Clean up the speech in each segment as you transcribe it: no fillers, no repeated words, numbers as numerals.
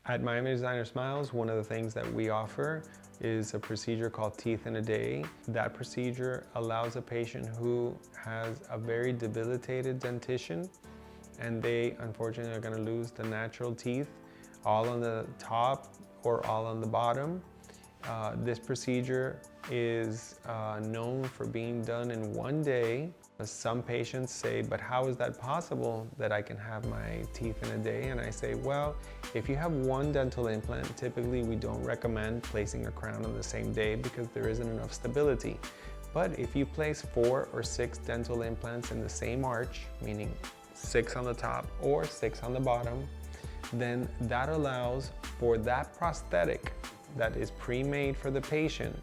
At Miami Designer Smiles, one of the things that we offer is a procedure called Teeth in a Day. That procedure allows a patient who has a very debilitated dentition and they unfortunately are going to lose the natural teeth all on the top or all on the bottom. This procedure is known for being done in one day. Some patients say, but how is that possible that I can have my teeth in a day? And I say, well, if you have one dental implant, typically we don't recommend placing a crown on the same day because there isn't enough stability. But if you place 4 or 6 dental implants in the same arch, meaning 6 on the top or 6 on the bottom, then that allows for that prosthetic that is pre-made for the patient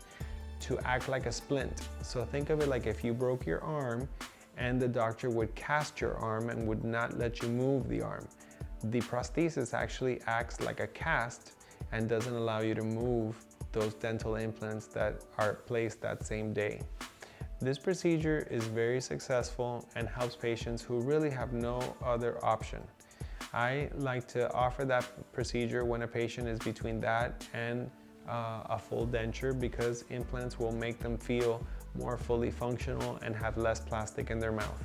to act like a splint. So think of it like if you broke your arm and the doctor would cast your arm and would not let you move the arm. The prosthesis actually acts like a cast and doesn't allow you to move those dental implants that are placed that same day. This procedure is very successful and helps patients who really have no other option. I like to offer that procedure when a patient is between that and a full denture because implants will make them feel more fully functional and have less plastic in their mouth.